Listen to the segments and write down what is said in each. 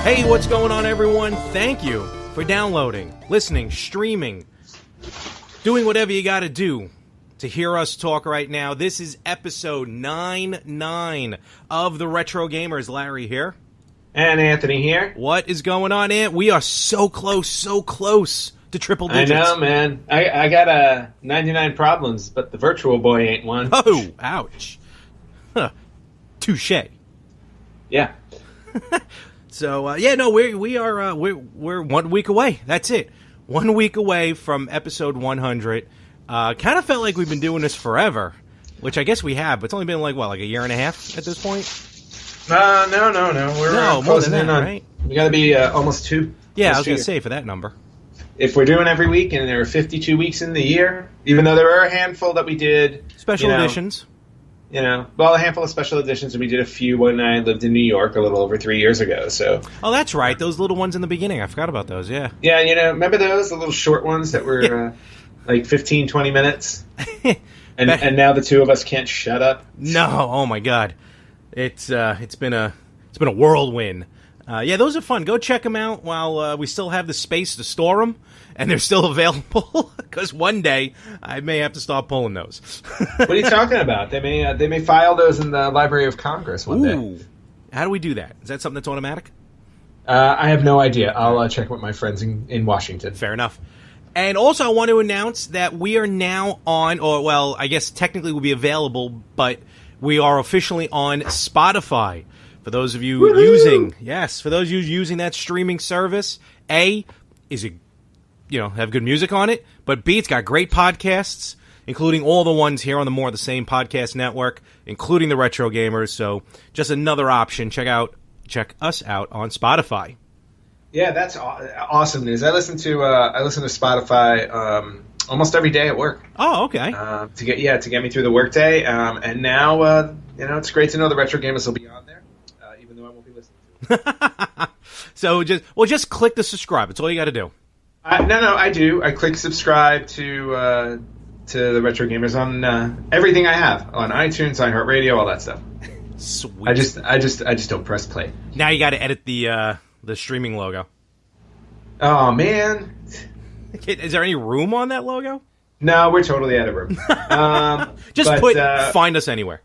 Hey, what's going on, everyone? Thank you for downloading, listening, streaming, doing whatever you got to do to hear us talk right now. This is episode 99 of the Retro Gamers. Larry here. And Anthony here. What is going on, Ant? We are so close to triple digits. I know, man. I got 99 problems, but the Virtual Boy ain't one. Oh, ouch. Huh. Touche. Yeah. So we're 1 week away. That's it. 1 week away from episode 100. Kind of felt like we've been doing this forever, which I guess we have, but it's only been like a year and a half at this point. No. We're closing in on. Right? We got to be almost two. Yeah, I was going to say for that number. If we're doing every week, and there are 52 weeks in the year, even though there are a handful that we did special editions. A handful of special editions, and we did a few when I lived in New York a little over 3 years ago. So. Oh, that's right. Those little ones in the beginning. I forgot about those, yeah. Yeah, remember those? The little short ones that were like 15, 20 minutes? and now the two of us can't shut up? No, oh my God. It's been a whirlwind. Those are fun. Go check them out while we still have the space to store them, and they're still available. Because one day I may have to start pulling those. What are you talking about? They may file those in the Library of Congress one day. How do we do that? Is that something that's automatic? I have no idea. I'll check with my friends in Washington. Fair enough. And also, I want to announce that we are now on, I guess technically we'll be available, but we are officially on Spotify. For those of you using that streaming service, A, is it, have good music on it, but B, it's got great podcasts, including all the ones here on the More of the Same podcast network, including the Retro Gamers. So just another option. Check us out on Spotify. Yeah, that's awesome news. I listen to Spotify almost every day at work. Oh, okay. To get me through the workday, and now it's great to know the Retro Gamers will be on there. Even though I won't be listening to it. So just click the subscribe. That's all you got to do. No, I do. I click subscribe to the Retro Gamers on everything I have on iTunes, iHeartRadio, all that stuff. Sweet. I just don't press play. Now you got to edit the streaming logo. Oh man, is there any room on that logo? No, we're totally out of room. Find us anywhere.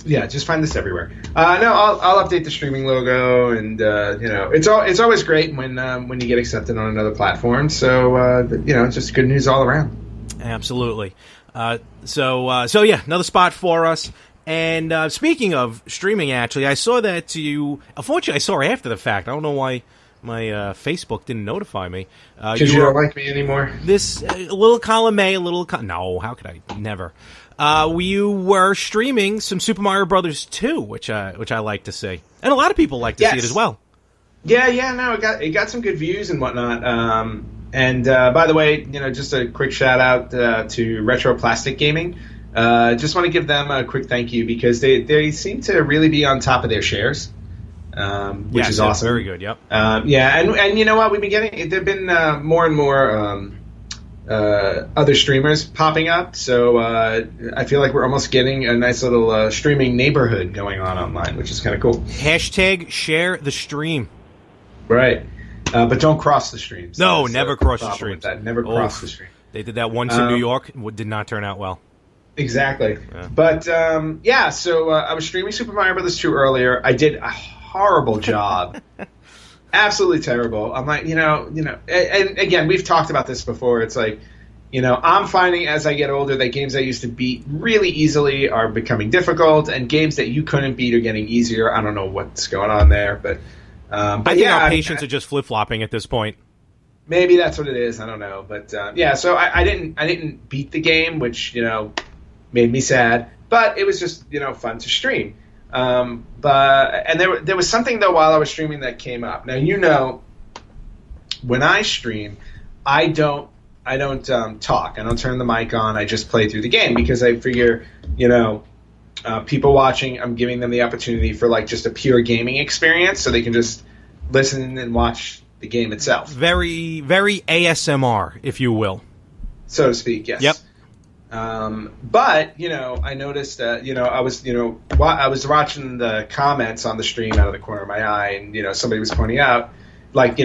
Yeah, just find this everywhere. I'll update the streaming logo, and it's always great when you get accepted on another platform. So it's just good news all around. Absolutely. Another spot for us. And speaking of streaming, actually, I saw that you. Unfortunately, I saw it after the fact. I don't know why my Facebook didn't notify me. Because you don't like me anymore. This little column A, no. How could I? Never. You were streaming some Super Mario Brothers 2, which I like to see, and a lot of people like to see it as well. Yeah, no, it got some good views and whatnot. And by the way, just a quick shout out to Retro Plastic Gaming. Just want to give them a quick thank you because they seem to really be on top of their shares, which is awesome. Very good. Yep. And you know what? There've been more and more other streamers popping up, so I feel like we're almost getting a nice little streaming neighborhood going on online, which is kind of cool. # share the stream. Right. But don't cross the streams. No, never cross the streams. Never cross the stream. They did that once in New York. It did not turn out well. Exactly. Yeah. But, so I was streaming Super Mario Bros. 2 earlier. I did a horrible job. Absolutely terrible. I'm like, and again, we've talked about this before. It's like, I'm finding as I get older that games I used to beat really easily are becoming difficult, and games that you couldn't beat are getting easier. I don't know what's going on there, but I think our patients are just flip-flopping at this point. Maybe that's what it is. I don't know, but so I didn't beat the game, which made me sad, but it was just fun to stream. But there was something though while I was streaming that came up. Now when I stream, I don't talk. I don't turn the mic on. I just play through the game because I figure people watching, I'm giving them the opportunity for like just a pure gaming experience, so they can just listen and watch the game itself. Very, very ASMR, if you will, so to speak. Yes. Yep. But I noticed that I was watching the comments on the stream out of the corner of my eye, and somebody was pointing out, like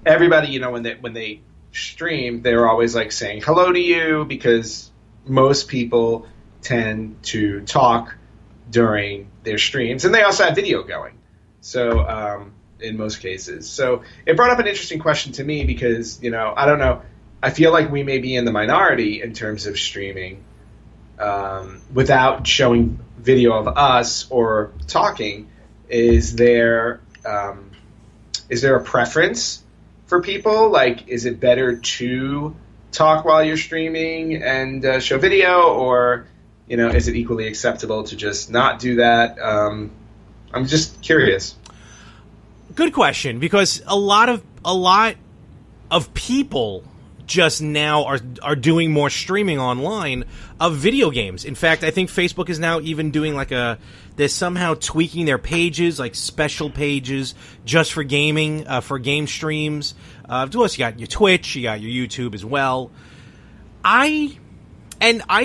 everybody when they stream, they're always like saying hello to you, because most people tend to talk during their streams, and they also have video going. So in most cases, so it brought up an interesting question to me, because I don't know. I feel like we may be in the minority in terms of streaming without showing video of us or talking. Is there a preference for people? Like, is it better to talk while you're streaming and show video, or is it equally acceptable to just not do that? I'm just curious. Good question, because a lot of people just now are doing more streaming online of video games. In fact, I think Facebook is now even doing they're somehow tweaking their pages, like special pages just for gaming, for game streams. Plus, you got your Twitch, you got your YouTube as well. I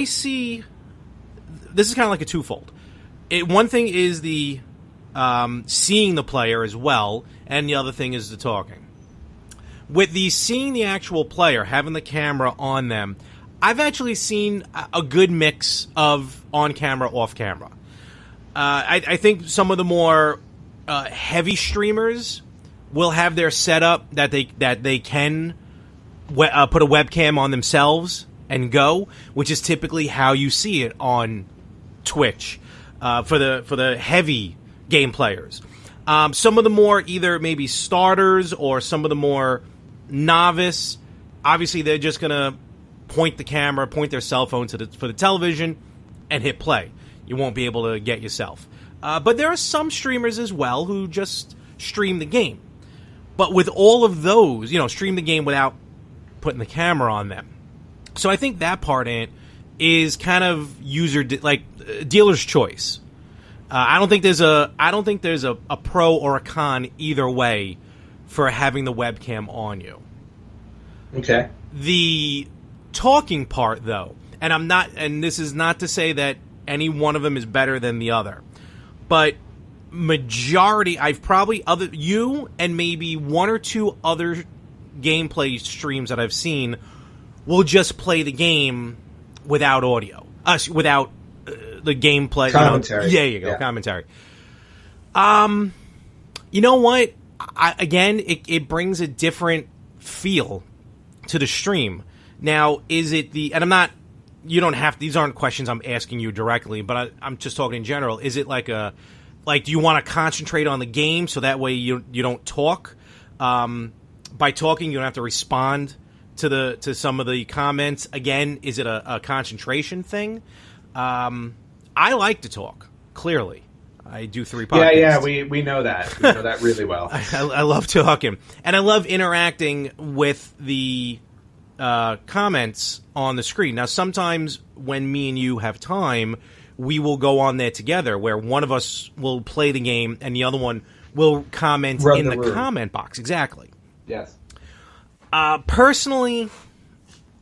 see this is kind of like a twofold. One thing is the seeing the player as well, and the other thing is the talking. With the seeing the actual player, having the camera on them, I've actually seen a good mix of on-camera, off-camera. I think some of the more heavy streamers will have their setup that they can put a webcam on themselves and go, which is typically how you see it on Twitch for the heavy game players. Some of the more either maybe starters or some of the more novice, obviously they're just gonna point their cell phone for the television and hit play. You won't be able to get yourself. But there are some streamers as well who just stream the game. But with all of those, stream the game without putting the camera on them. So I think that part in it is kind of dealer's choice. I don't think there's a pro or a con either way for having the webcam on you. Okay. The talking part, though, and this is not to say that any one of them is better than the other, but majority, I've probably you and maybe one or two other gameplay streams that I've seen will just play the game without audio, without the gameplay commentary. There you go, yeah. Commentary. You know what? It brings a different feel to the stream. Now, is it you don't have, these aren't questions I'm asking you directly, but I'm just talking in general. Is it do you want to concentrate on the game so that way you don't talk? By talking, you don't have to respond to some of the comments. Again, is it a concentration thing? I like to talk, clearly. I do 3 podcasts. Yeah, we know that. We know that really well. I love talking. And I love interacting with the comments on the screen. Now, sometimes when me and you have time, we will go on there together, where one of us will play the game and the other one will comment in the comment box. Exactly. Yes. Personally,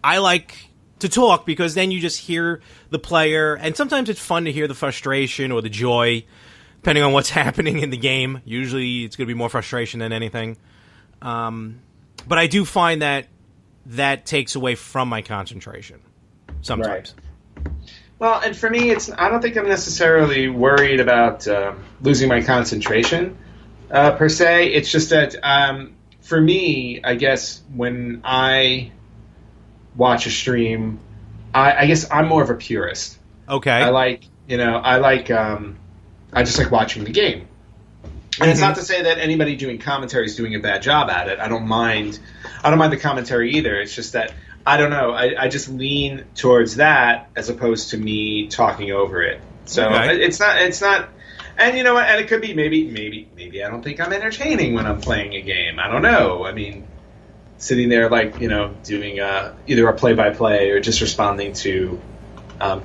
I like to talk, because then you just hear the player, and sometimes it's fun to hear the frustration or the joy, depending on what's happening in the game. Usually it's going to be more frustration than anything. But I do find that takes away from my concentration sometimes. Right. Well, and for me, I don't think I'm necessarily worried about losing my concentration per se. It's just that for me, I guess when I watch a stream, I guess I'm more of a purist. Okay. I just like watching the game. And it's not to say that anybody doing commentary is doing a bad job at it. I don't mind the commentary either. It's just that I don't know. I just lean towards that as opposed to me talking over it. So it's not. And you know what? And it could be maybe I don't think I'm entertaining when I'm playing a game. I don't know. I mean, sitting there doing either a play-by-play or just responding to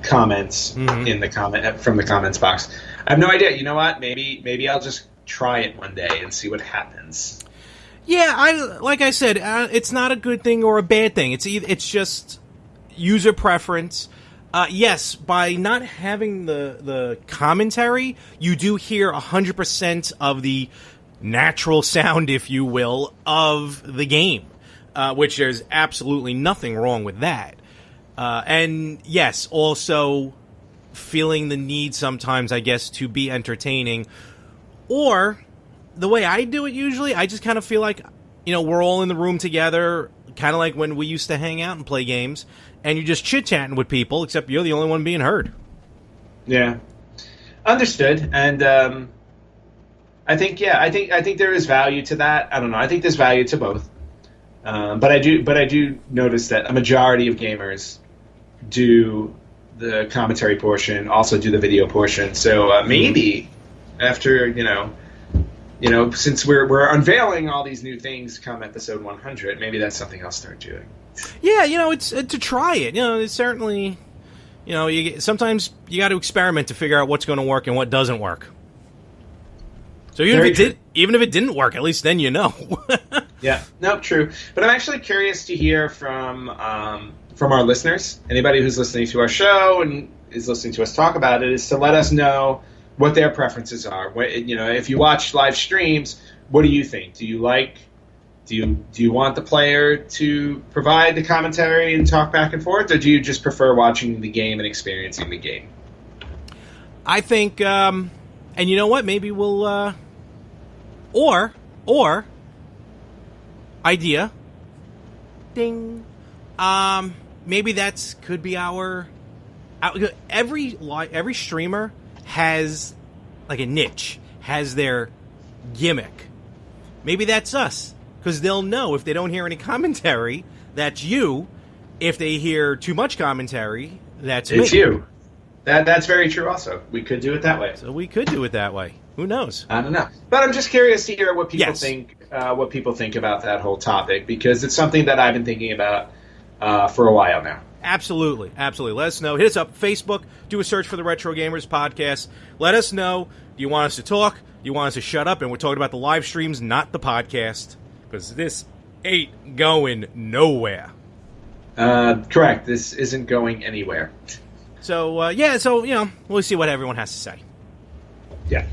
comments in the from the comments box. I have no idea. You know what? Maybe I'll just try it one day and see what happens. Yeah, like I said, it's not a good thing or a bad thing. It's just user preference. Yes, by not having the commentary, you do hear 100% of the natural sound, if you will, of the game, which there's absolutely nothing wrong with that. And yes, also feeling the need sometimes, I guess, to be entertaining. Or the way I do it usually, I just kind of feel like, we're all in the room together, kind of like when we used to hang out and play games, and you're just chit-chatting with people, except you're the only one being heard. Yeah. Understood. And I think there is value to that. I don't know. I think there's value to both. But I do notice that a majority of gamers do the commentary portion, also do the video portion. So maybe after, since we're unveiling all these new things come episode 100, maybe that's something I'll start doing. Yeah, it's to try it. It's certainly, sometimes you got to experiment to figure out what's going to work and what doesn't work. So even if it didn't work, at least then you know. Yeah, no, true. But I'm actually curious to hear from our listeners, anybody who's listening to our show and is listening to us talk about it, is to let us know what their preferences are. If you watch live streams, what do you think? Do you want the player to provide the commentary and talk back and forth, or do you just prefer watching the game and experiencing the game? I think, and you know what? Maybe we'll, or idea, ding. Maybe could be our every streamer has like a niche, has their gimmick. Maybe that's us, because they'll know if they don't hear any commentary, that's you. If they hear too much commentary, that's me. It's you. That's very true also. We could do it that way. So we could do it that way. Who knows? I don't know. But I'm just curious to hear what people think about that whole topic, because it's something that I've been thinking about for a while now. Absolutely. Let us know. Hit us up Facebook. Do a search for the Retro Gamers Podcast. Let us know. Do you want us to talk? Do you want us to shut up? And we're talking about the live streams, not the podcast, because this ain't going nowhere. Correct. This isn't going anywhere. So, we'll see what everyone has to say. Yeah.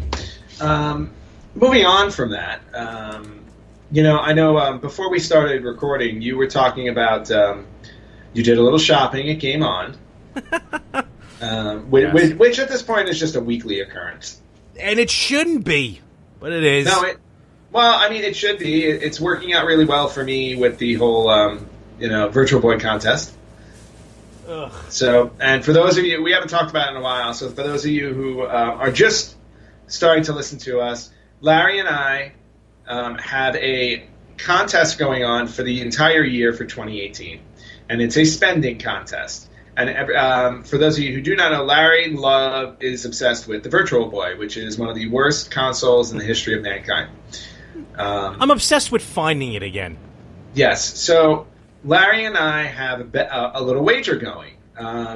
Moving on from that, I know before we started recording, you were talking about you did a little shopping at Game On, which at this point is just a weekly occurrence. And it shouldn't be, but it is. No, it should be. It's working out really well for me with the whole, Virtual Boy contest. Ugh. So, and for those of you, we haven't talked about it in a while, so for those of you who are just starting to listen to us, Larry and I have a contest going on for the entire year for 2018, and it's a spending contest. And for those of you who do not know, Larry is obsessed with the Virtual Boy, which is one of the worst consoles in the history of mankind. I'm obsessed with finding it again. Yes, so Larry and I have a little wager going.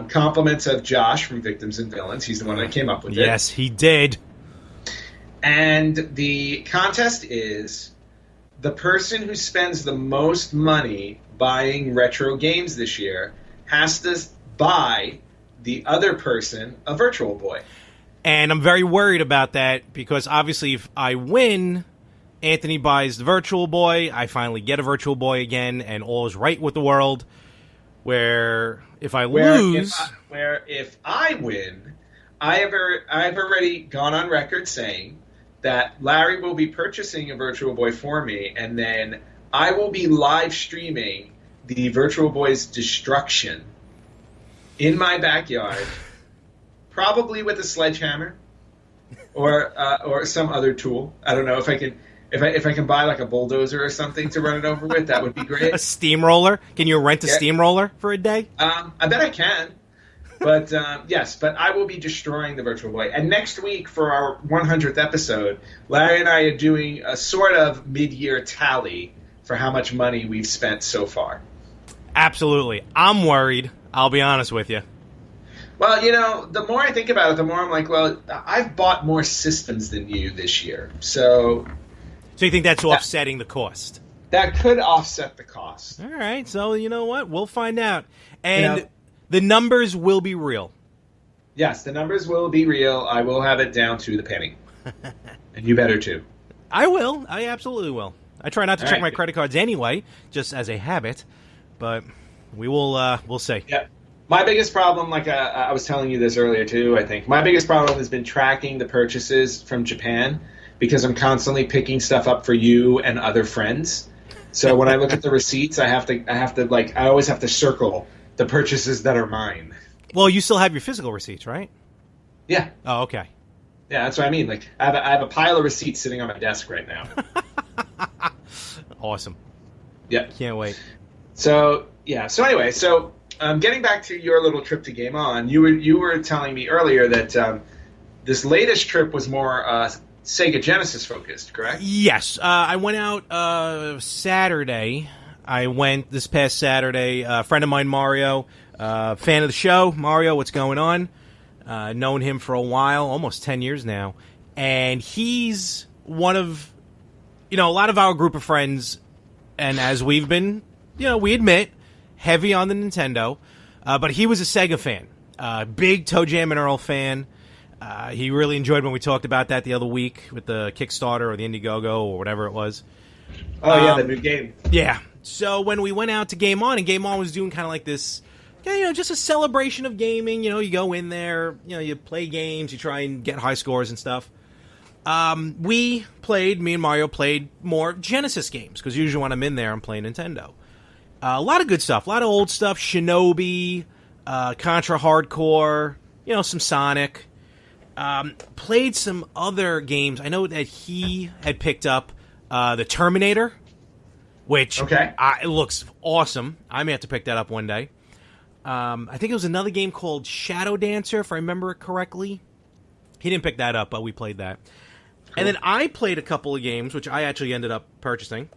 Compliments of Josh from Victims and Villains. He's the one that came up with it. Yes, he did. And the contest is the person who spends the most money buying retro games this year has to buy the other person a Virtual Boy. And I'm very worried about that, because obviously if I win, Anthony buys the Virtual Boy, I finally get a Virtual Boy again, and all is right with the world. Where if I lose... If I win, I've already gone on record saying that Larry will be purchasing a Virtual Boy for me, and then I will be live streaming the Virtual Boy's destruction in my backyard, probably with a sledgehammer or some other tool. I don't know if I can buy like a bulldozer or something to run it over with. That would be great. A steamroller? Can you rent a steamroller for a day? I bet I can. But yes, but I will be destroying the Virtual Boy. And next week for our 100th episode, Larry and I are doing a sort of mid-year tally for how much money we've spent so far. Absolutely. I'm worried. I'll be honest with you. Well, the more I think about it, the more I'm like, well, I've bought more systems than you this year. So you think that's offsetting the cost? That could offset the cost. All right. So you know what? We'll find out. And The numbers will be real. Yes, the numbers will be real. I will have it down to the penny. And you better too. I will. I absolutely will. I try not to All check right. my credit cards anyway, just as a habit, but we'll see. Yeah. My biggest problem, like I was telling you this earlier too, I think, my biggest problem has been tracking the purchases from Japan because I'm constantly picking stuff up for you and other friends. So when I look at the receipts, I always have to circle the purchases that are mine. Well, you still have your physical receipts, right? Yeah. Oh, okay. Yeah, that's what I mean. Like I have a pile of receipts sitting on my desk right now. Awesome. Yeah. Can't wait. So anyway, getting back to your little trip to Game On, you were telling me earlier that this latest trip was more Sega Genesis focused, correct? Yes. I went out Saturday. I went this past Saturday. A friend of mine, Mario, fan of the show. Mario, what's going on? Known him for a while, almost 10 years now. And he's one of, a lot of our group of friends, and as we've been, we admit, heavy on the Nintendo, but he was a Sega fan. Big Toe Jam and Earl fan. He really enjoyed when we talked about that the other week with the Kickstarter or the Indiegogo or whatever it was. Oh, yeah, the new game. Yeah. So when we went out to Game On, and Game On was doing kind of like this, just a celebration of gaming. You go in there, you play games, you try and get high scores and stuff. Me and Mario played more Genesis games, because usually when I'm in there, I'm playing Nintendo. A lot of good stuff, a lot of old stuff, Shinobi, Contra Hardcore, some Sonic. Played some other games. I know that he had picked up the Terminator, which it looks awesome. I may have to pick that up one day. I think it was another game called Shadow Dancer, if I remember it correctly. He didn't pick that up, but we played that. Cool. And then I played a couple of games, which I actually ended up purchasing.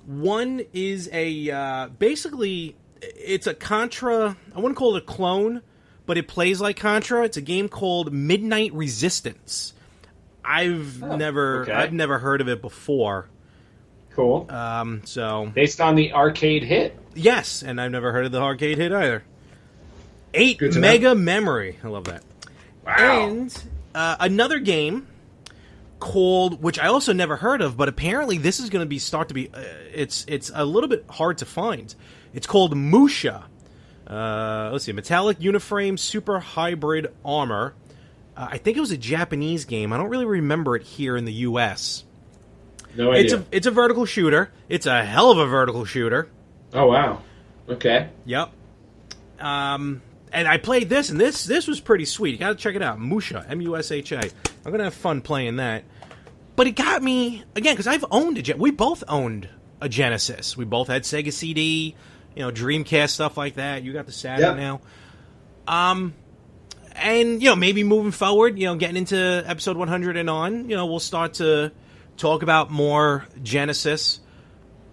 One is basically, it's a Contra, I wouldn't call it a clone, but it plays like Contra. It's a game called Midnight Resistance. I've never heard of it before. Cool. So based on the arcade hit. Yes, and I've never heard of the arcade hit either. 8 mega memory. I love that. Wow. And another game called, which I also never heard of, but apparently this is going to it's a little bit hard to find. It's called Musha. Let's see, Metallic Uniframe Super Hybrid Armor. I think it was a Japanese game. I don't really remember it here in the U.S. No idea. It's a vertical shooter. It's a hell of a vertical shooter. Oh, wow. Okay. Yep. And I played this, and this was pretty sweet. You got to check it out. Musha, M-U-S-H-A. I'm going to have fun playing that. But it got me, again, because I've owned we both owned a Genesis. We both had Sega CD, Dreamcast, stuff like that. You got the Saturn now. And, maybe moving forward, getting into episode 100 and on, we'll start to talk about more Genesis.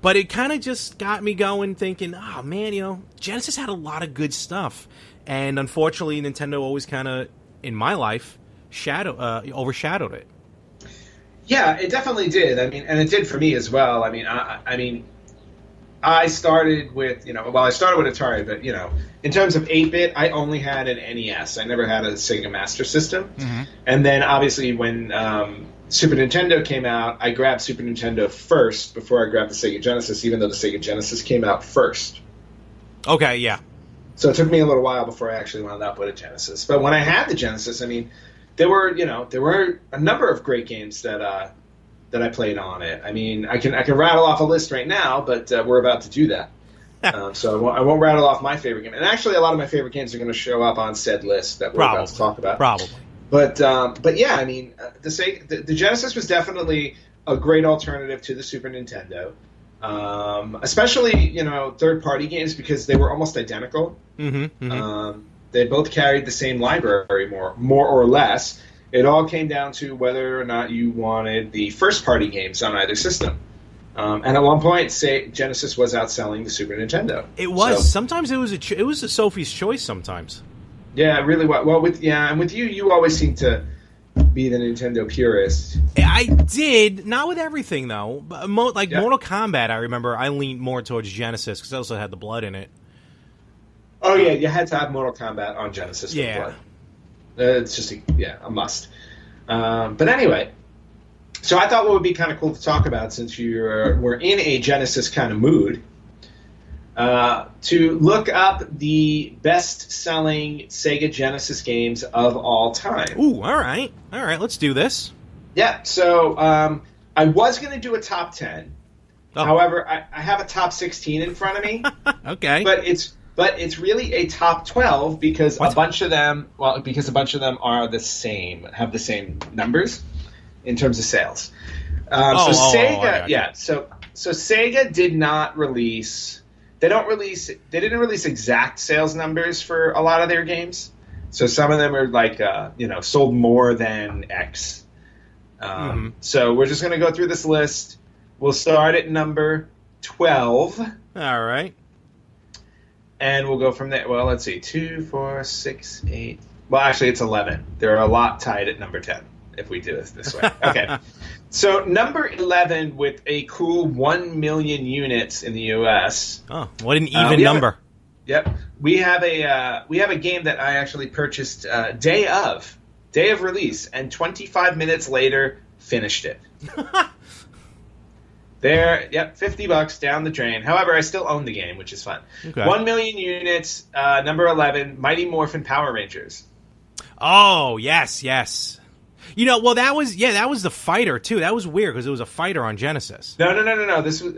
But it kind of just got me going thinking, oh, man, Genesis had a lot of good stuff. And unfortunately, Nintendo always kind of, in my life, overshadowed it. Yeah, it definitely did. I mean, and it did for me as well. I mean, I started with, I started with Atari, but, in terms of 8-bit, I only had an NES. I never had a Sega Master System. Mm-hmm. And then, obviously, when Super Nintendo came out, I grabbed Super Nintendo first before I grabbed the Sega Genesis, even though the Sega Genesis came out first. Okay, yeah. So it took me a little while before I actually wound up with a Genesis. But when I had the Genesis, I mean, there were a number of great games that I played on it. I mean, I can rattle off a list right now, but we're about to do that. So I won't rattle off my favorite game. And actually, a lot of my favorite games are going to show up on said list that we're about to talk about. Probably. But yeah, I mean, the Genesis was definitely a great alternative to the Super Nintendo, especially third-party games because they were almost identical. Mm-hmm, mm-hmm. They both carried the same library, more or less. It all came down to whether or not you wanted the first-party games on either system. And at one point, Genesis was outselling the Super Nintendo. It was. So, sometimes it was a Sophie's Choice. Sometimes. Yeah, it really was. Well, with you always seem to be the Nintendo purist. I did, not with everything though. Mortal Kombat, I remember I leaned more towards Genesis because it also had the blood in it. Oh yeah, you had to have Mortal Kombat on Genesis to Yeah. play. It's just a must. But anyway, so I thought what would be kind of cool to talk about, since we're in a Genesis kind of mood, to look up the best-selling Sega Genesis games of all time. Ooh, all right, let's do this. Yeah, so I was going to do a top 10. Oh. However, I have a top 16 in front of me. Okay, But it's really a top 12 because What? a bunch of them are the same, have the same numbers in terms of sales. So Sega, I got you. so Sega did not release. They didn't release exact sales numbers for a lot of their games. So some of them are like sold more than X. So we're just going to go through this list. We'll start at number 12. all right. And we'll go from there. Well, let's see. 2, 4, 6, 8. Well, actually, it's 11. There are a lot tied at number 10 if we do this way. Okay. So number 11 with a cool 1 million units in the U.S. Oh, what an even yeah. number. Yep. We have a game that I actually purchased day of release, and 25 minutes later finished it. There, yep, $50 down the drain. However, I still own the game, which is fun. Okay. 1 million units, number 11, Mighty Morphin Power Rangers. Oh, yes. Well, that was the fighter too. That was weird because it was a fighter on Genesis. No. This was.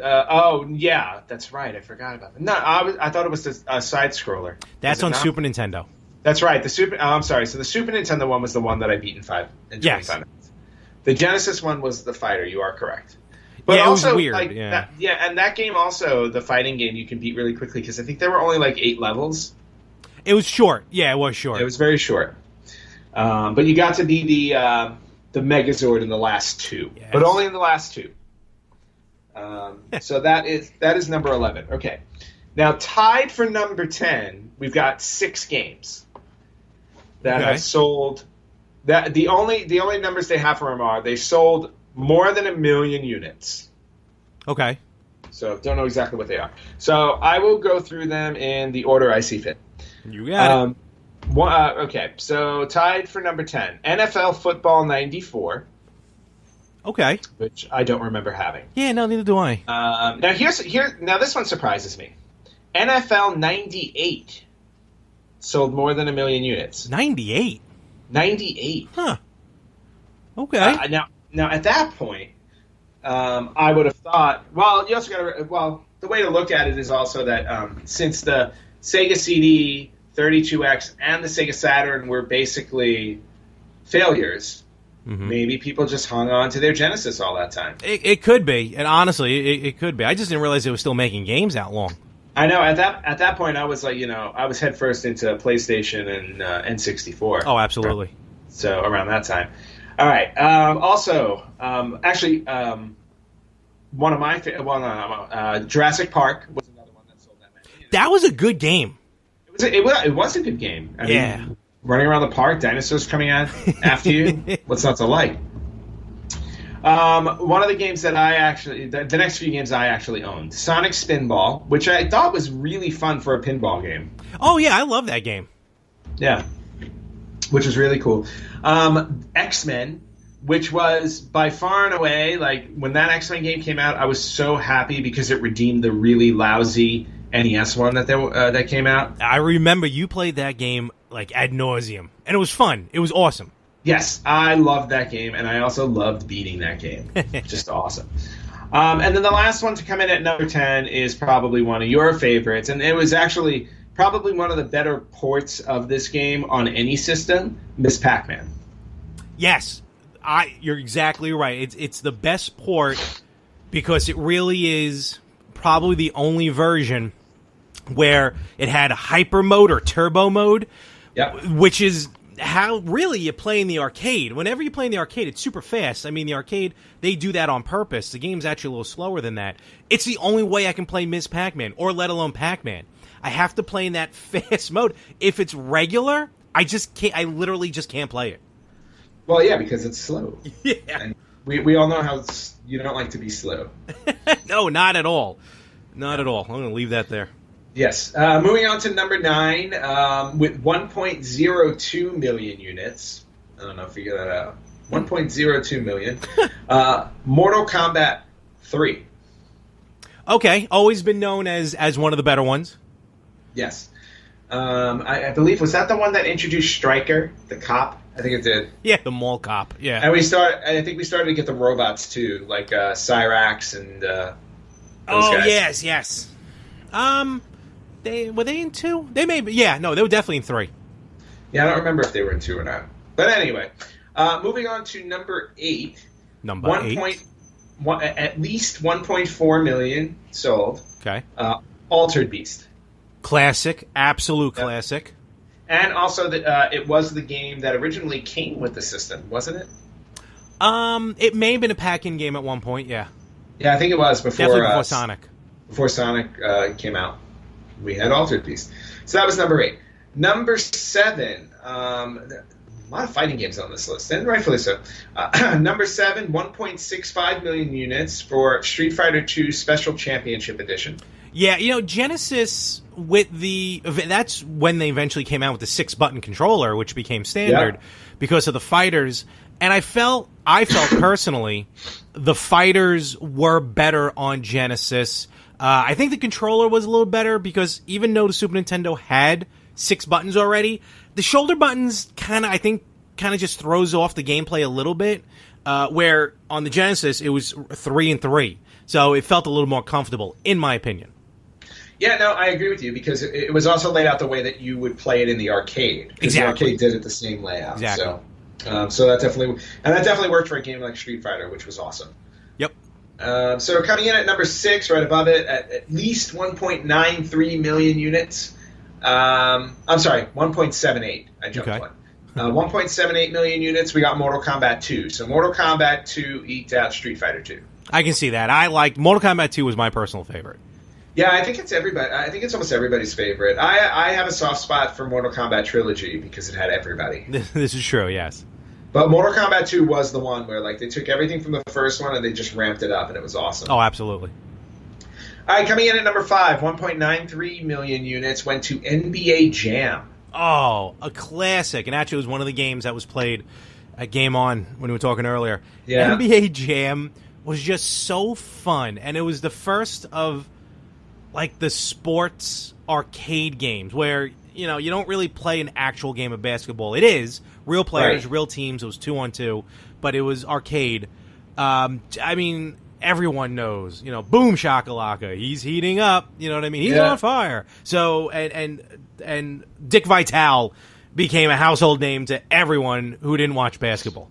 Yeah, that's right. I forgot about that. No, I thought it was a side scroller. That's on Super Nintendo. That's right. I'm sorry. So the Super Nintendo one was the one that I beat in 25 minutes. The Genesis one was the fighter. You are correct. But yeah, also, it was weird. like, and that game also, the fighting game, you can beat really quickly because I think there were only like 8 levels. It was short. Yeah, it was short. It was very short. But you got to be the Megazord in the last 2, yes. but only in the last 2. So that is number 11. Okay, now tied for number 10, we've got 6 games that have sold. That the only numbers they have for them are they sold more than 1 million units. Okay. So don't know exactly what they are. So I will go through them in the order I see fit. You got it. Okay, so tied for number 10, NFL Football 94, Okay. which I don't remember having. Yeah, no, neither do I. Now this one surprises me. NFL 98 sold more than 1 million units. 98. 98. Huh. Okay. Now at that point, I would have thought. Well, you also got to. Well, the way to look at it is also that since the Sega CD 32X and the Sega Saturn were basically failures, maybe people just hung on to their Genesis all that time. It could be, and honestly, it could be. I just didn't realize it was still making games that long. I know at that point I was like, I was headfirst into PlayStation and N64. Oh, absolutely. So around that time. All right. One of my Jurassic Park was another one that sold that many. That was a good game. It was a good game. I mean, running around the park, dinosaurs coming out after you. What's not to like? One of the games that the next few games I actually owned, Sonic Spinball, which I thought was really fun for a pinball game. Oh yeah, I love that game. Yeah, which was really cool. X-Men, which was by far and away, like when that X-Men game came out, I was so happy because it redeemed the really lousy NES one that came out. I remember you played that game like ad nauseum, and it was fun. It was awesome. Yes, I loved that game, and I also loved beating that game. Just awesome. And then the last one to come in at number 10 is probably one of your favorites, and it was actually probably one of the better ports of this game on any system, Miss Pac-Man. Yes, you're exactly right. It's the best port because it really is probably the only version where it had hyper mode or turbo mode, which is how really you play in the arcade. Whenever you play in the arcade, it's super fast. I mean, the arcade, they do that on purpose. The game's actually a little slower than that. It's the only way I can play Ms. Pac-Man, or let alone Pac-Man. I have to play in that fast mode. If it's regular, I just can't. I literally just can't play it. Well, yeah, because it's slow. Yeah. And we all know how you don't like to be slow. No, not at all. Not at all. I'm going to leave that there. Yes. Moving on to number 9, with 1.02 million units. I don't know if you get that out. 1.02 million. Mortal Kombat 3. Okay, always been known as one of the better ones. Yes. I believe, was that the one that introduced Stryker, the cop? I think it did. Yeah, the mall cop. Yeah. And I think we started to get the robots too, like Cyrax and those guys. yes. Were they in 2? They may be. Yeah, no, they were definitely in 3. Yeah, I don't remember if they were in 2 or not. But anyway, moving on to number 8. Number 8. At least 1.4 million sold. Okay. Altered Beast. Classic, absolute classic. And also, it was the game that originally came with the system, wasn't it? It may have been a pack-in game at one point. Yeah. Yeah, I think it was definitely before Sonic. Before Sonic came out, we had Altered Beast. So that was number 8. Number 7. A lot of fighting games on this list, and rightfully so. Number 7, 1.65 million units for Street Fighter II Special Championship Edition. Yeah, Genesis that's when they eventually came out with the 6-button controller, which became standard because of the fighters. And I felt personally the fighters were better on Genesis. I think the controller was a little better because even though the Super Nintendo had 6 buttons already, the shoulder buttons kind of just throws off the gameplay a little bit. Where on the Genesis it was 3 and 3, so it felt a little more comfortable, in my opinion. Yeah, no, I agree with you because it was also laid out the way that you would play it in the arcade. Because exactly. The arcade did it the same layout. Exactly. So that definitely worked for a game like Street Fighter, which was awesome. Yep. So coming in at number 6, right above it, at least 1.93 million units. I'm sorry, 1.78. I jumped one. 1.78 million units. We got Mortal Kombat 2. So Mortal Kombat 2 eked out Street Fighter 2. I can see that. I liked Mortal Kombat 2 was my personal favorite. Yeah, I think it's everybody. I think it's almost everybody's favorite. I have a soft spot for Mortal Kombat Trilogy because it had everybody. This is true, yes. But Mortal Kombat 2 was the one where they took everything from the first one and they just ramped it up, and it was awesome. Oh, absolutely. All right, coming in at number 5, 1.93 million units went to NBA Jam. Oh, a classic. And actually it was one of the games that was played at Game On when we were talking earlier. Yeah. NBA Jam was just so fun. And it was the first of the sports arcade games where, you don't really play an actual game of basketball. It is real players, real teams. It was 2-on-2, but it was arcade. Everyone knows, boom shakalaka. He's heating up. You know what I mean? He's on fire. So, and Dick Vitale became a household name to everyone who didn't watch basketball.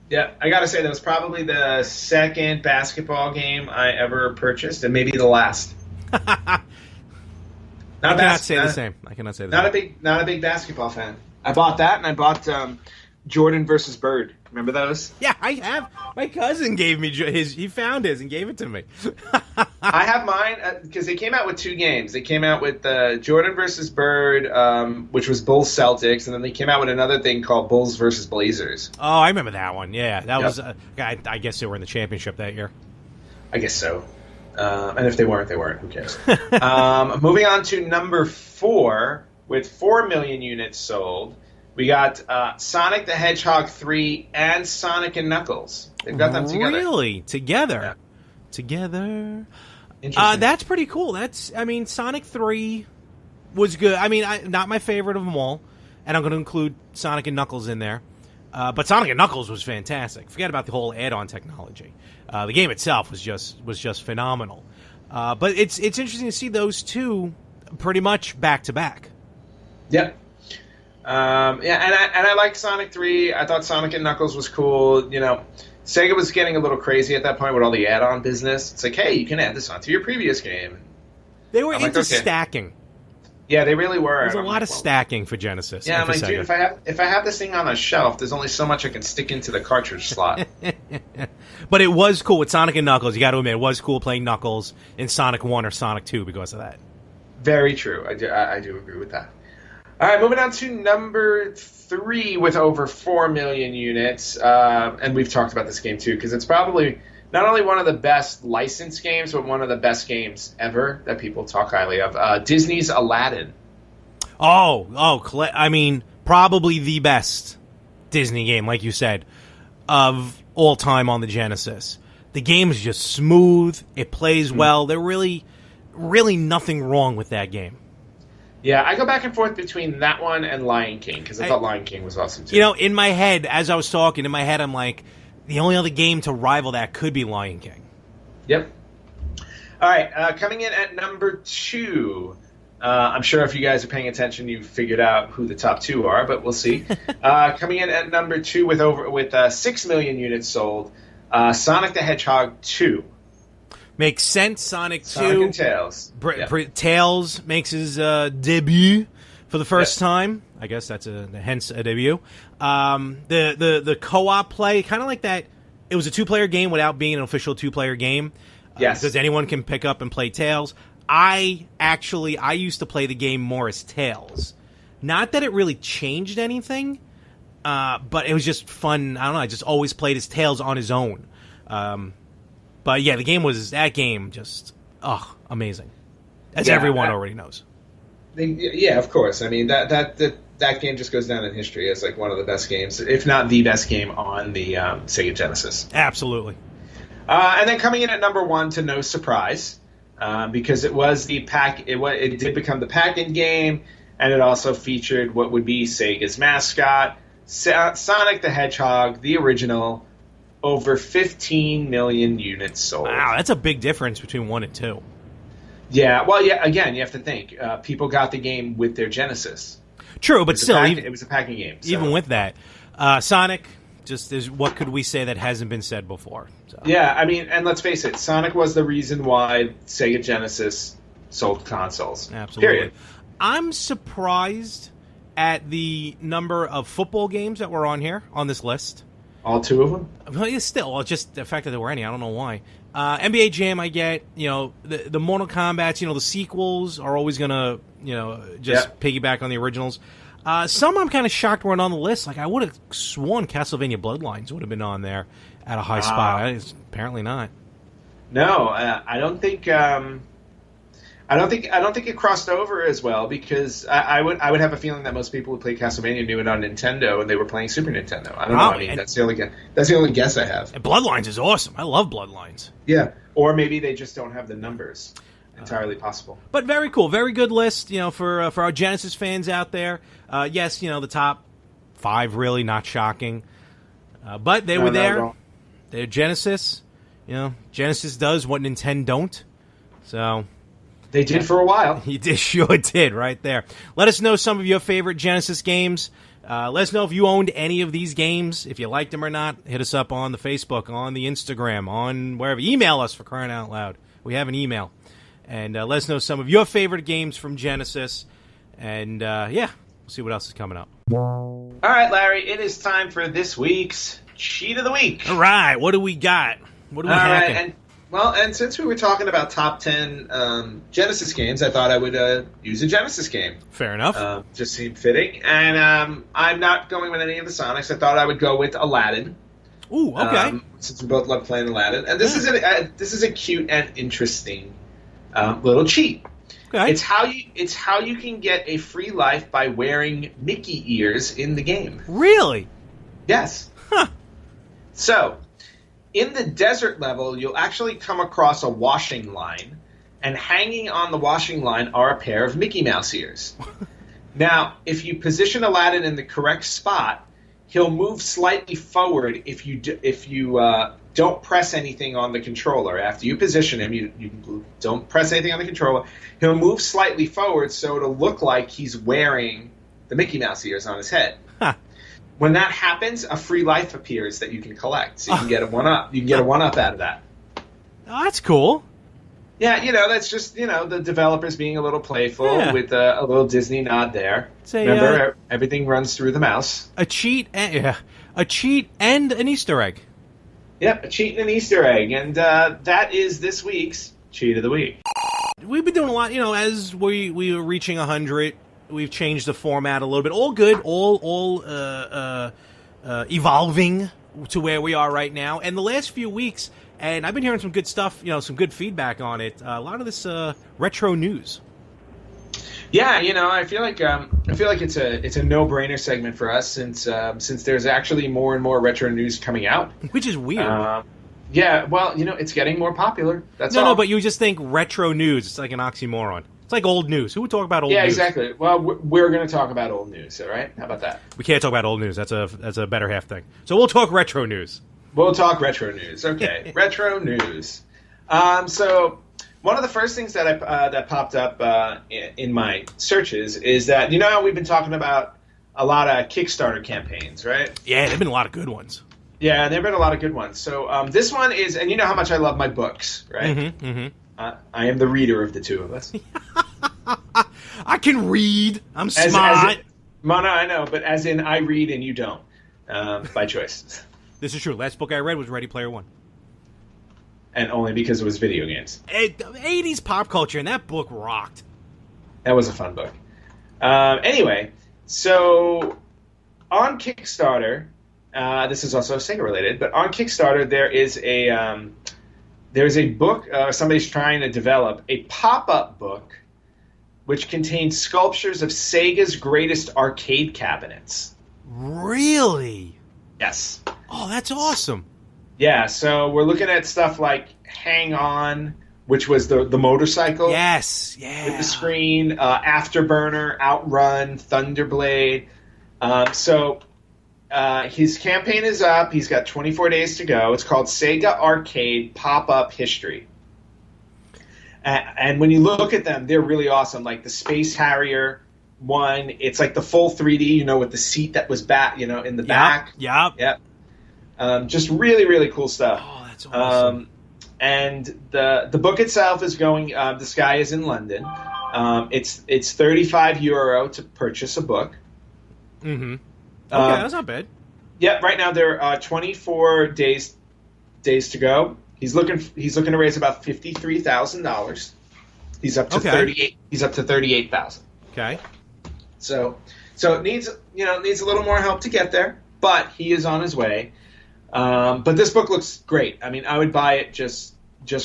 Yeah, I gotta say that was probably the second basketball game I ever purchased, and maybe the last. I cannot say the same. Not a big basketball fan. I bought that, and I bought Jordan versus Bird. Remember those? Yeah, I have. My cousin gave me his. He found his and gave it to me. I have mine because they came out with 2 games. They came out with Jordan versus Bird, which was Bulls Celtics, and then they came out with another thing called Bulls versus Blazers. Oh, I remember that one. Yeah, that was. I guess they were in the championship that year. I guess so. And if they weren't, they weren't. Who cares? Moving on to number 4 with 4 million units sold. We got Sonic the Hedgehog 3 and Sonic and Knuckles. They've got them together. Really? Together? Yeah. Together? Interesting. That's pretty cool. Sonic 3 was good. Not my favorite of them all. And I'm going to include Sonic and Knuckles in there. But Sonic and Knuckles was fantastic. Forget about the whole add-on technology. The game itself was just phenomenal. But it's interesting to see those two pretty much back-to-back. Yep. And I liked Sonic 3. I thought Sonic and Knuckles was cool. Sega was getting a little crazy at that point with all the add-on business. It's like, hey, you can add this onto your previous game. They were into stacking. Yeah, they really were. There's a lot of stacking for Genesis. Yeah, I'm like, dude, if I have this thing on a shelf, there's only so much I can stick into the cartridge slot. But it was cool with Sonic and Knuckles. You got to admit, it was cool playing Knuckles in Sonic 1 or Sonic 2 because of that. Very true. I do agree with that. All right, moving on to number 3 with over 4 million units. And we've talked about this game, too, because it's probably not only one of the best licensed games, but one of the best games ever that people talk highly of. Disney's Aladdin. I mean, probably the best Disney game, like you said, of all time on the Genesis. The game is just smooth. It plays well. There really nothing wrong with that game. Yeah, I go back and forth between that one and Lion King, because I thought Lion King was awesome, too. You know, in my head, as I was talking, I'm like, the only other game to rival that could be Lion King. Yep. All right, coming in at number 2. I'm sure if you guys are paying attention, you've figured out who the top 2 are, but we'll see. Coming in at number 2 with 6 million units sold, Sonic the Hedgehog 2. Makes sense. Sonic 2. Sonic and Tails. Tails makes his debut for the first time. I guess that's hence a debut. The co-op play, kind of like that. It was a 2-player game without being an official 2-player game. Yes. Because anyone can pick up and play Tails. I used to play the game more as Tails. Not that it really changed anything, but it was just fun. I don't know. I just always played as Tails on his own. But yeah, that game just amazing, as everyone already knows. Yeah, of course. I mean that game just goes down in history as like one of the best games, if not the best game on the Sega Genesis. Absolutely. And then coming in at number 1, to no surprise, because it was it did become the pack-in game, and it also featured what would be Sega's mascot, Sonic the Hedgehog, the original. Over 15 million units sold. Wow, that's a big difference between 1 and 2. Yeah, well, yeah. Again, you have to think. People got the game with their Genesis. True, but still, it was a packing game. So. Even with that, Sonic just is. What could we say that hasn't been said before? So. Yeah, I mean, and let's face it, Sonic was the reason why Sega Genesis sold consoles. Absolutely. Period. I'm surprised at the number of football games that were on here on this list. All 2 of them? Well, yeah, still, just the fact that there were any, I don't know why. NBA Jam, I get. The Mortal Kombats, the sequels are always going to, piggyback on the originals. Some I'm kind of shocked weren't on the list. Like, I would have sworn Castlevania Bloodlines would have been on there at a high spot. Apparently not. No, I don't think... I don't think it crossed over as well, because I would have a feeling that most people who play Castlevania knew it on Nintendo and they were playing Super Nintendo. I don't know. I mean, that's the only guess I have. And Bloodlines is awesome. I love Bloodlines. Yeah, or maybe they just don't have the numbers. Entirely possible. But very cool, very good list. For our Genesis fans out there. Yes, the top 5 really not shocking, but they were there. They're Genesis. Genesis does what Nintendo don't. So. They did for a while. You sure did, right there. Let us know some of your favorite Genesis games. Let us know if you owned any of these games, if you liked them or not. Hit us up on the Facebook, on the Instagram, on wherever. Email us, for crying out loud. We have an email. And let us know some of your favorite games from Genesis. And, we'll see what else is coming up. All right, Larry, it is time for this week's Cheat of the Week. All right, what do we got? What do we hacking? And since we were talking about top 10 Genesis games, I thought I would use a Genesis game. Fair enough. Just seemed fitting. And I'm not going with any of the Sonics. I thought I would go with Aladdin. Ooh, okay. Since we both love playing Aladdin. And this is a cute and interesting little cheat. Okay. It's how you can get a free life by wearing Mickey ears in the game. Really? Yes. Huh. So... in the desert level, you'll actually come across a washing line, and hanging on the washing line are a pair of Mickey Mouse ears. Now, if you position Aladdin in the correct spot, he'll move slightly forward if you don't press anything on the controller. After you position him, you don't press anything on the controller. He'll move slightly forward so it'll look like he's wearing the Mickey Mouse ears on his head. Huh. When that happens, a free life appears that you can collect. So you can get a one-up. You can get a one-up out of that. Oh, that's cool. Yeah, that's just, the developers being a little playful with a little Disney nod there. Remember, everything runs through the mouse. A cheat and an Easter egg. Yep, a cheat and an Easter egg. And that is this week's Cheat of the Week. We've been doing a lot, as we were reaching 100. We've changed the format a little bit. All good, all evolving to where we are right now. And the last few weeks, and I've been hearing some good stuff, some good feedback on it. A lot of this retro news. Yeah, I feel like it's a no-brainer segment for us since there's actually more and more retro news coming out, which is weird. Yeah, well, it's getting more popular. That's all. No, but you just think retro news. It's like an oxymoron. It's like old news. Who would talk about old news? Yeah, exactly. Well, we're going to talk about old news, all right? How about that? We can't talk about old news. That's a better half thing. So we'll talk retro news. We'll talk retro news. Okay, retro news. So one of the first things that popped up in my searches is that, how we've been talking about a lot of Kickstarter campaigns, right? Yeah, there've been a lot of good ones. Yeah, there have been a lot of good ones. So this one is, and you know how much I love my books, right? Mm-hmm, mm-hmm. I am the reader of the two of us. I can read. I'm smart. Mona, I know, but as in I read and you don't, by choice. This is true. Last book I read was Ready Player One. And only because it was video games. 80s pop culture, and that book rocked. That was a fun book. Anyway, so on Kickstarter, this is also Sega related, but on Kickstarter there is a book. Somebody's trying to develop a pop-up book which contains sculptures of Sega's greatest arcade cabinets. Really? Yes. Oh, that's awesome. Yeah, so we're looking at stuff like Hang On, which was the motorcycle. Yes, yeah. With the screen, Afterburner, Outrun, Thunderblade. His campaign is up. He's got 24 days to go. It's called Sega Arcade Pop-Up History. And when you look at them, they're really awesome. Like the Space Harrier one, it's like the full 3D, with the seat that was in the back. Yep. Just really, really cool stuff. Oh, that's awesome. And the book itself is going. This guy is in London. It's €35 to purchase a book. Mm-hmm. Okay, that's not bad. Yeah, right now there are 24 days to go. He's looking to raise about $53,000. He's up to 38. He's up to 38,000. Okay. So it needs a little more help to get there, but he is on his way. But this book looks great. I mean, I would buy it just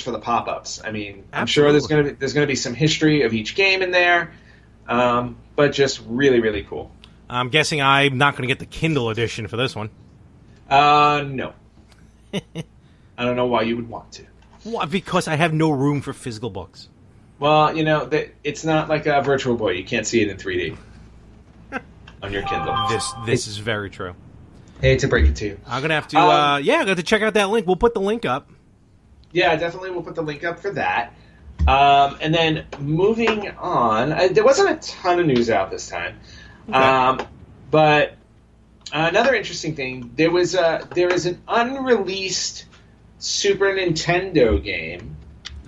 for the pop-ups. I mean, Absolutely. I'm sure there's gonna be some history of each game in there, but just really, really cool. I'm guessing I'm not going to get the Kindle edition for this one. No. I don't know why you would want to. Why? Because I have no room for physical books. Well, it's not like a Virtual Boy. You can't see it in 3D on your Kindle. This is very true. Hate to break it to you. I'm going to have to, I'm going to have to check out that link. We'll put the link up. Yeah, definitely we'll put the link up for that. And then moving on, there wasn't a ton of news out this time. Okay. But another interesting thing, there is an unreleased Super Nintendo game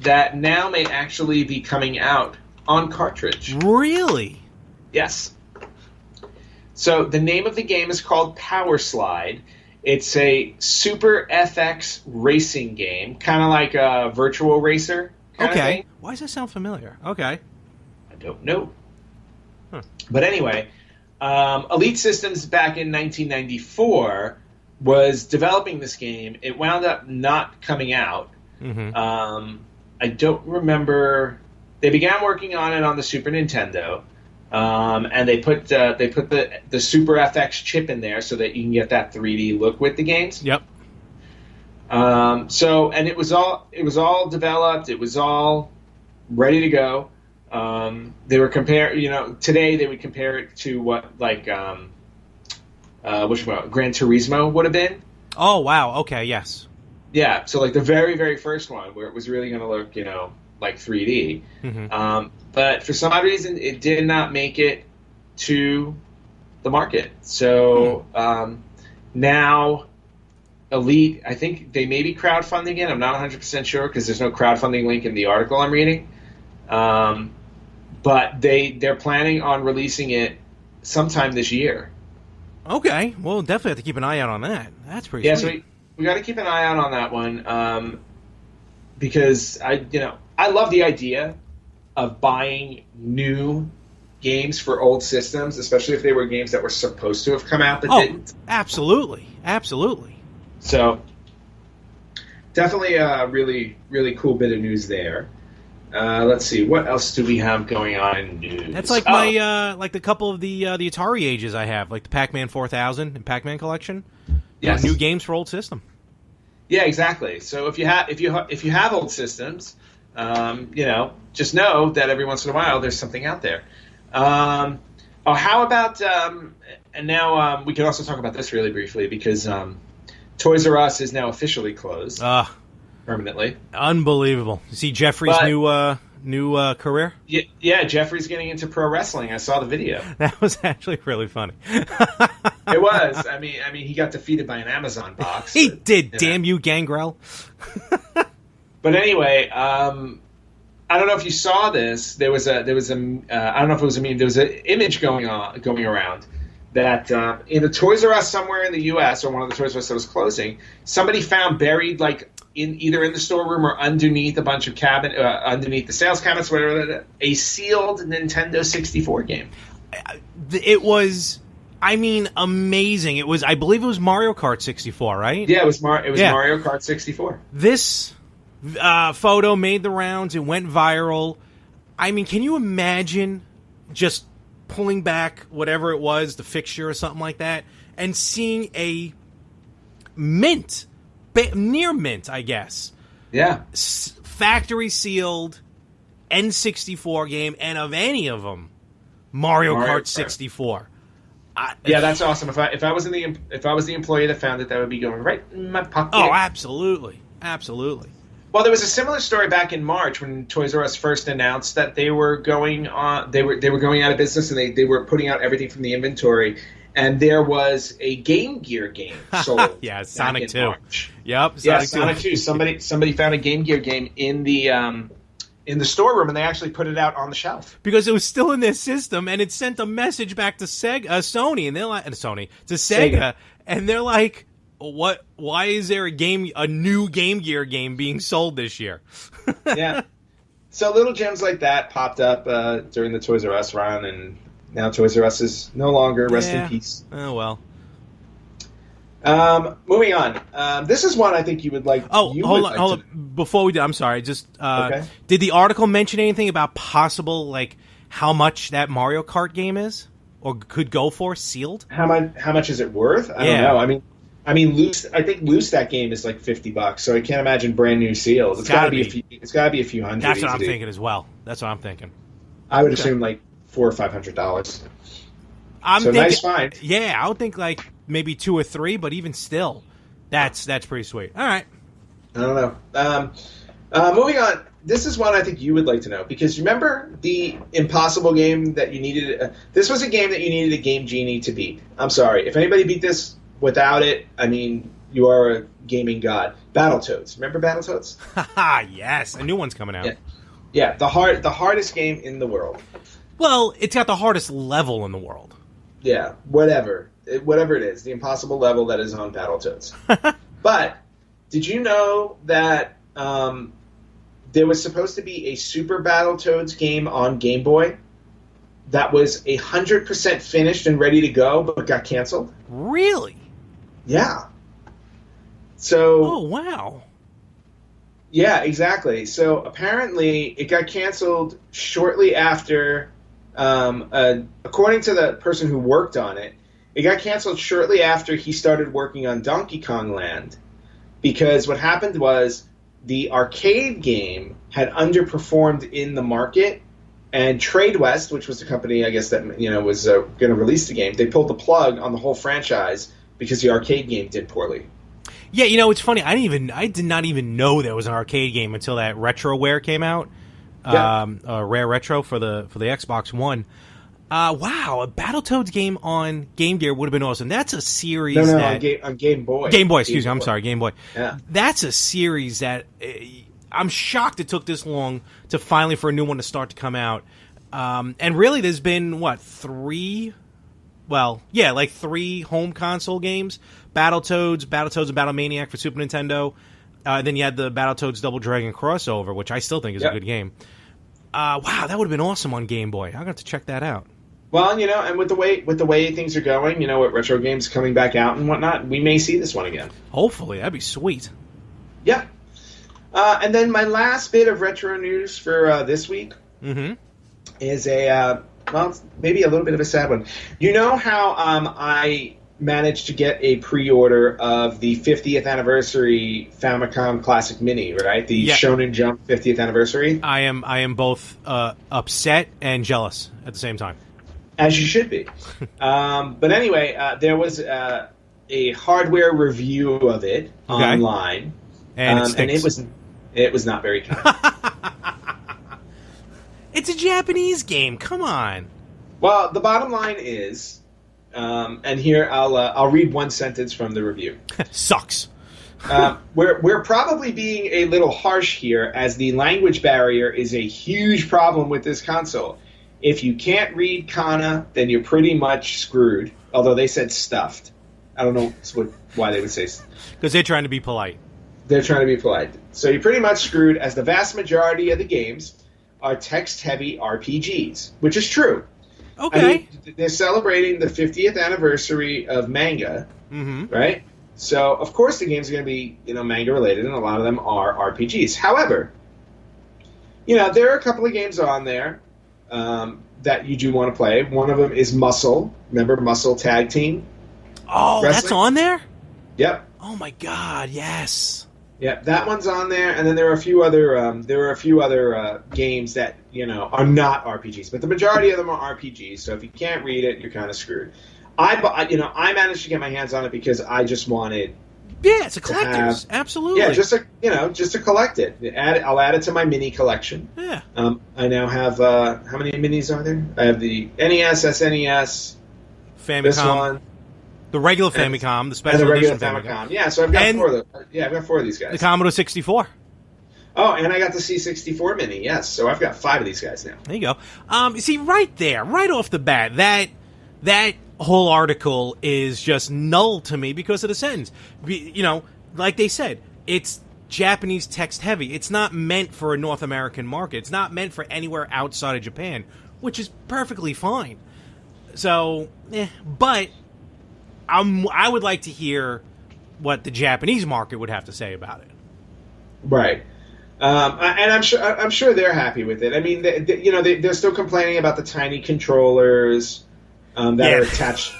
that now may actually be coming out on cartridge. Really? Yes. So the name of the game is called Power Slide. It's a Super FX racing game, kind of like a Virtual Racer kind of thing. Why does that sound familiar? Okay. I don't know. Huh. But anyway, Elite Systems back in 1994 was developing this game. It wound up not coming out. Mm-hmm. I don't remember. They began working on it on the Super Nintendo, and they put the Super FX chip in there so that you can get that 3D look with the games. Yep. And it was all developed. It was all ready to go. They were today they would compare it to what which one? Gran Turismo would have been. Oh, wow. Okay, yes. Yeah, so like the very, very first one where it was really going to look, like 3D. Mm-hmm. But for some odd reason, it did not make it to the market. So now Elite, I think they may be crowdfunding it. I'm not 100% sure because there's no crowdfunding link in the article I'm reading. But they're planning on releasing it sometime this year. Okay, well, definitely have to keep an eye out on that. That's pretty sweet. So we got to keep an eye out on that one because I love the idea of buying new games for old systems, especially if they were games that were supposed to have come out but didn't. Absolutely. So definitely a really, really cool bit of news there. Let's see, what else do we have going on in news? That's like my like the couple of the Atari ages I have, like the Pac-Man 4000 and Pac-Man collection. Yes. New games for old system. Yeah, exactly. So if you have old systems, just know that every once in a while there's something out there. How about and now we can also talk about this really briefly because Toys R Us is now officially closed permanently. Unbelievable. You see Jeffrey's new career? Yeah, Jeffrey's getting into pro wrestling. I saw the video. That was actually really funny. It was. I mean, he got defeated by an Amazon box. He did. Damn you, Gangrel. But anyway, I don't know if you saw this. There was a I don't know if it was a meme. There was an image going around that in a Toys R Us somewhere in the U.S. or one of the Toys R Us that was closing, somebody found buried like either in the storeroom or underneath a bunch of underneath the sales cabinets, whatever, a sealed Nintendo 64 game. It was, I mean, amazing. It was, I believe it was Mario Kart 64, right? Yeah, it was Mario Kart 64. This photo made the rounds. It went viral. I mean, can you imagine just pulling back whatever it was, the fixture or something like that, and seeing a mint, near mint, I guess. Yeah. Factory sealed N64 game, and of any of them, Mario Kart 64. Yeah, that's awesome. If I was the employee that found it, that would be going right in my pocket. Oh, absolutely, absolutely. Well, there was a similar story back in March when Toys R Us first announced that they were going on. They were going out of business, and they were putting out everything from the inventory. And there was a Game Gear game sold. Yeah, Sonic 2. March. Yep, Sonic 2. Somebody found a Game Gear game in the storeroom, and they actually put it out on the shelf because it was still in their system, and it sent a message back to Sony, and they're like, Sega, and they're like, "What? Why is there a new Game Gear game being sold this year?" Yeah. So little gems like that popped up during the Toys R Us run, and now Toys R Us is no longer. Rest in peace. Oh, well. Moving on. This is one I think you would like. Oh, hold on. Before we do, I'm sorry. Just okay. Did the article mention anything about possible, like, how much that Mario Kart game is or could go for sealed? How much is it worth? I don't know. I mean, loose. I think loose that game is like $50, so I can't imagine brand new sealed. It's got to be a few hundred. That's what I'm thinking as well. That's what I'm thinking. I would assume like $400 or $500. I'm thinking, nice find. Yeah, I would think like maybe 2 or 3, but even still, that's pretty sweet. All right. I don't know. Moving on. This is one I think you would like to know because remember the Impossible game that you needed. This was a game that you needed a Game Genie to beat. I'm sorry if anybody beat this without it. I mean, you are a gaming god. Battletoads. Remember Battletoads? Haha, yes. A new one's coming out. Yeah. The hardest game in the world. Well, it's got the hardest level in the world. Yeah, whatever it is, the impossible level that is on Battletoads. But did you know that there was supposed to be a Super Battletoads game on Game Boy that was 100% finished and ready to go, but got canceled? Really? Yeah. So. Oh, wow. Yeah, exactly. So apparently it got canceled shortly after. According to the person who worked on it, it got canceled shortly after he started working on Donkey Kong Land, because what happened was the arcade game had underperformed in the market, and Tradewest, which was the company I guess that was going to release the game, they pulled the plug on the whole franchise because the arcade game did poorly. Yeah, it's funny. I did not even know there was an arcade game until that RetroWare came out. Rare Retro for the Xbox One. Wow, a Battletoads game on Game Gear would have been awesome. That's a series on Game Boy. Game Boy, excuse me. I'm sorry, Game Boy. Yeah. That's a series that I'm shocked it took this long to finally for a new one to start to come out. And really, there's been 3 home console games: Battletoads, and Battlemaniac for Super Nintendo. Then you had the Battletoads Double Dragon crossover, which I still think is a good game. Wow, that would have been awesome on Game Boy. I'm going to have to check that out. Well, and with the way things are going, with retro games coming back out and whatnot, we may see this one again. Hopefully, that'd be sweet. Yeah. And then my last bit of retro news for this week is maybe a little bit of a sad one. You know how I managed to get a pre-order of the 50th anniversary Famicom Classic Mini, right? The Shonen Jump 50th anniversary. I am both upset and jealous at the same time. As you should be. But anyway, there was a hardware review of it online, and it was not very kind. It's a Japanese game. Come on. Well, the bottom line is, and here I'll read one sentence from the review. Sucks. We're probably being a little harsh here, as the language barrier is a huge problem with this console. If you can't read kana, then you're pretty much screwed. Although they said stuffed. I don't know why they would say because they're trying to be polite. They're trying to be polite. So you're pretty much screwed, as the vast majority of the games are text-heavy RPGs, which is true. Okay. I mean, they're celebrating the 50th anniversary of manga, right? So, of course, the games are going to be, manga-related, and a lot of them are RPGs. However, there are a couple of games on there that you do want to play. One of them is Muscle. Remember Muscle Tag Team? Oh, Wrestling? That's on there? Yep. Oh my God, yes. Yep, that one's on there, and then there are a few other games that are not RPGs, but the majority of them are RPGs. So if you can't read it, you're kind of screwed. I managed to get my hands on it because I just wanted. Yeah, it's a collector's. Absolutely. Yeah, just to collect it. I'll add it to my mini collection. Yeah. I now have how many minis are there? I have the NES, SNES, Famicom, this one, the regular Famicom, the special and the regular edition Famicom. Yeah, so I've got four of those. Yeah, I've got four of these guys. The Commodore 64. Oh, and I got the C64 mini. Yes, so I've got 5 of these guys now. There you go. You see, right there, right off the bat, that whole article is just null to me because of the sentence. Like they said, it's Japanese text heavy. It's not meant for a North American market. It's not meant for anywhere outside of Japan, which is perfectly fine. So, but I would like to hear what the Japanese market would have to say about it. Right. And I'm sure they're happy with it. I mean, they're still complaining about the tiny controllers that are attached.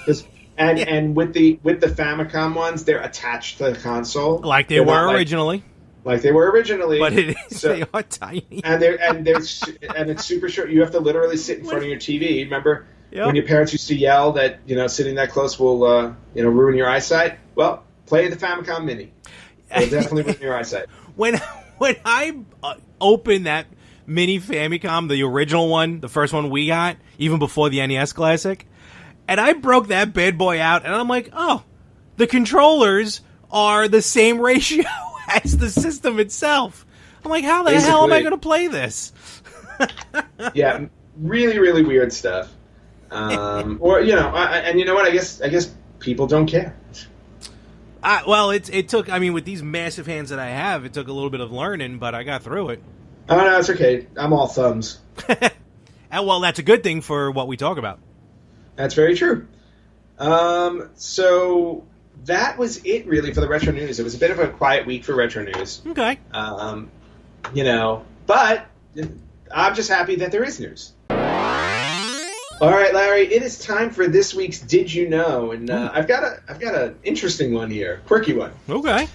And with the Famicom ones, they're attached to the console, like they were originally. Like they were originally, but they are tiny, and it's super short. You have to literally sit in front of your TV. Remember when your parents used to yell that sitting that close will ruin your eyesight? Well, play the Famicom Mini. It'll definitely ruin your eyesight. When I opened that mini Famicom, the original one, the first one we got, even before the NES Classic, and I broke that bad boy out, and I'm like, oh, the controllers are the same ratio as the system itself. I'm like, how the hell am I going to play this? Yeah, really, really weird stuff. Or and you know what? I guess people don't care. Well, it took. I mean, with these massive hands that I have, it took a little bit of learning, but I got through it. Oh no, it's okay. I'm all thumbs. And well, that's a good thing for what we talk about. That's very true. So that was it, really, for the retro news. It was a bit of a quiet week for retro news. Okay. But I'm just happy that there is news. All right, Larry, it is time for this week's Did You Know? And I've got an interesting one here, quirky one. Okay.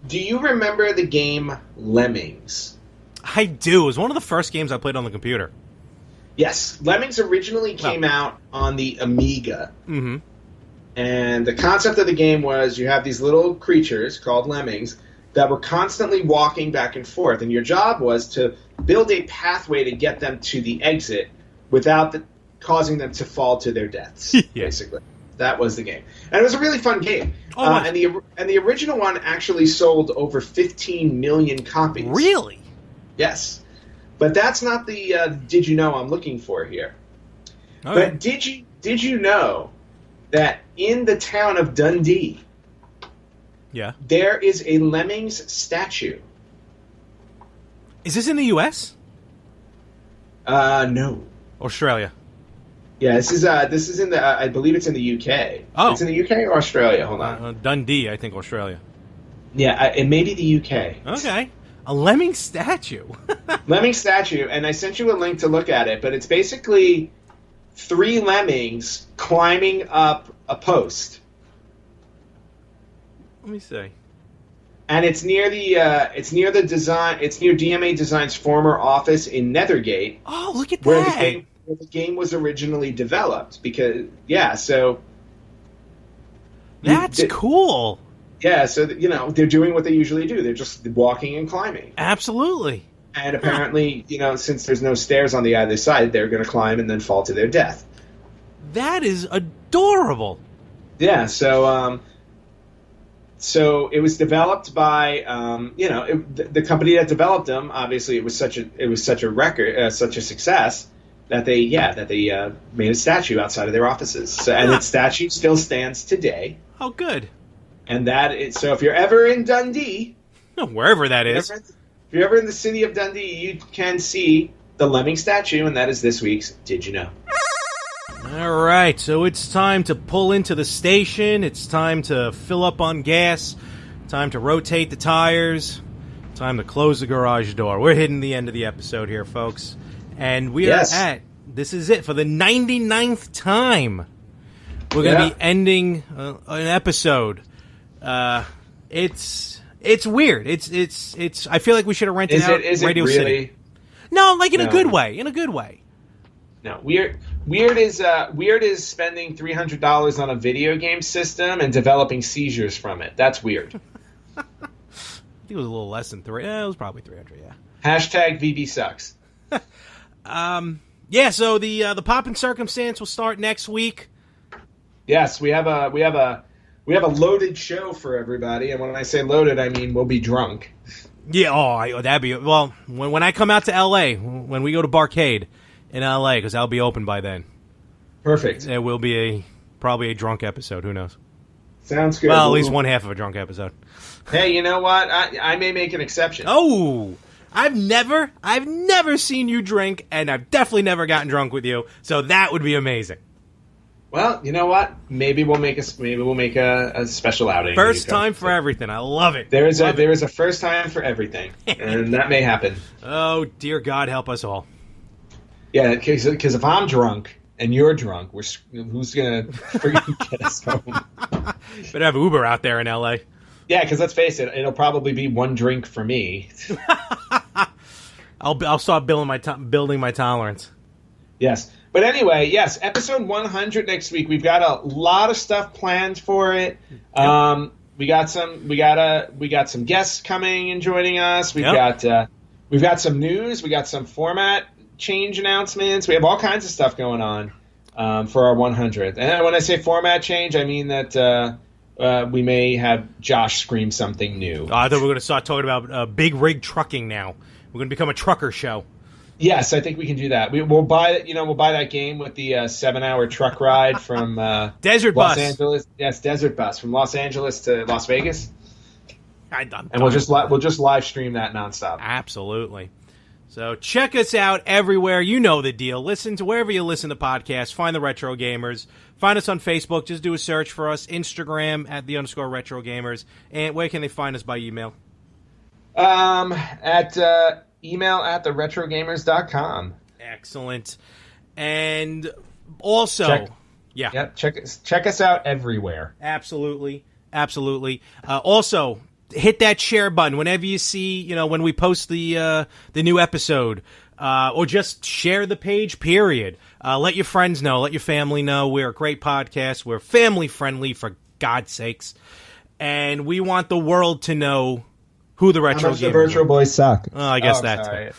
Do you remember the game Lemmings? I do. It was one of the first games I played on the computer. Yes. Lemmings originally came out on the Amiga. Mm-hmm. And the concept of the game was you have these little creatures called lemmings that were constantly walking back and forth. And your job was to build a pathway to get them to the exit without causing them to fall to their deaths, basically. That was the game. And it was a really fun game. And the original one actually sold over 15 million copies. Really? Yes. But that's not the Did You Know I'm looking for here. Okay. But did you know that in the town of Dundee, there is a Lemmings statue? Is this in the U.S.? No. Australia. Yeah, this is in the. I believe it's in the UK. Oh, it's in the UK or Australia. Hold on. Dundee, I think Australia. Yeah, it may be the UK. Okay. A lemming statue. Lemming statue, and I sent you a link to look at it, but it's basically 3 lemmings climbing up a post. Let me see. And it's near the design. It's near DMA Design's former office in Nethergate. Oh, look at where that! Where the game was originally developed. Because so that's cool. Yeah, so they're doing what they usually do. They're just walking and climbing. Absolutely. And apparently, since there's no stairs on the other side, they're going to climb and then fall to their death. That is adorable. Yeah. So it was developed by, the company that developed them. Obviously, it was such a record, such a success that they made a statue outside of their offices. So, and that statue still stands today. Oh, good. And so if you're ever in Dundee, wherever that is, if you're ever in the city of Dundee, you can see the lemming statue, and that is this week's Did You Know? All right, so it's time to pull into the station. It's time to fill up on gas. Time to rotate the tires. Time to close the garage door. We're hitting the end of the episode here, folks. And we are this is it for the 99th time. We're going to be ending an episode. It's weird. It's. I feel like we should have rented out Radio City. No, like in a good way. In a good way. No, weird is spending $300 on a video game system and developing seizures from it. That's weird. I think it was a little less than 3. It was probably 300. Yeah. Hashtag VB sucks. Yeah. So the Pop and Circumstance will start next week. Yes, we have a loaded show for everybody, and when I say loaded, I mean we'll be drunk. Yeah. That'd be when I come out to LA, when we go to Barcade in LA, because I'll be open by then. Perfect. It will be probably a drunk episode. Who knows? Sounds good. Well, at least one half of a drunk episode. Hey, you know what? I may make an exception. Oh, I've never seen you drink, and I've definitely never gotten drunk with you. So that would be amazing. Well, you know what? Maybe we'll make a special outing. First time for everything. I love it. There is a first time for everything, and that may happen. Oh, dear God, help us all. Yeah, because if I'm drunk and you're drunk, who's gonna freaking get us home? Better have Uber out there in LA. Yeah, because let's face it, it'll probably be one drink for me. I'll start building my tolerance. Yes. But anyway, yes, episode 100 next week. We've got a lot of stuff planned for it. Yep. We got some guests coming and joining us. We've got some news. We got some format change announcements. We have all kinds of stuff going on for our 100th. And when I say format change, I mean that we may have Josh scream something new. I thought we were going to start talking about big rig trucking now. We're going to become a trucker show. Yes, I think we can do that. We'll buy that game with the 7-hour truck ride from Desert Los Bus. Angeles. Yes, Desert Bus from Los Angeles to Las Vegas. And we'll just live stream that nonstop. Absolutely. So check us out everywhere. You know the deal. Listen to wherever you listen to podcasts. Find the Retro Gamers. Find us on Facebook. Just do a search for us. Instagram at @the_Retro Gamers. And where can they find us by email? At email at theretrogamers.com. Excellent. And also, check us out everywhere. Absolutely. Also, hit that share button whenever you see, when we post the new episode, or just share the page, period. Let your friends know, let your family know. We're a great podcast. We're family friendly, for God's sakes. And we want the world to know who the Retro Gamers are. The Virtual Boys suck. Oh, I guess that sorry. too.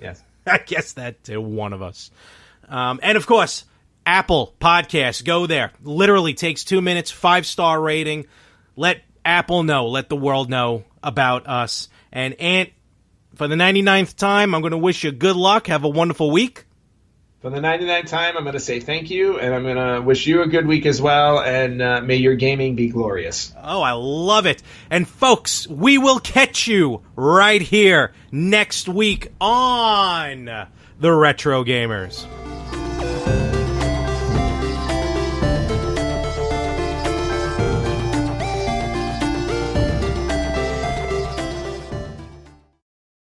Yes. I guess that too, one of us. And of course, Apple Podcasts, go there. Literally takes 2 minutes, 5-star rating. Let Apple know, let the world know about us. And Ant, for the 99th time, I'm going to wish you good luck. Have a wonderful week. For the 99th time, I'm going to say thank you, and I'm going to wish you a good week as well, and may your gaming be glorious. Oh, I love it. And folks, we will catch you right here next week on The Retro Gamers.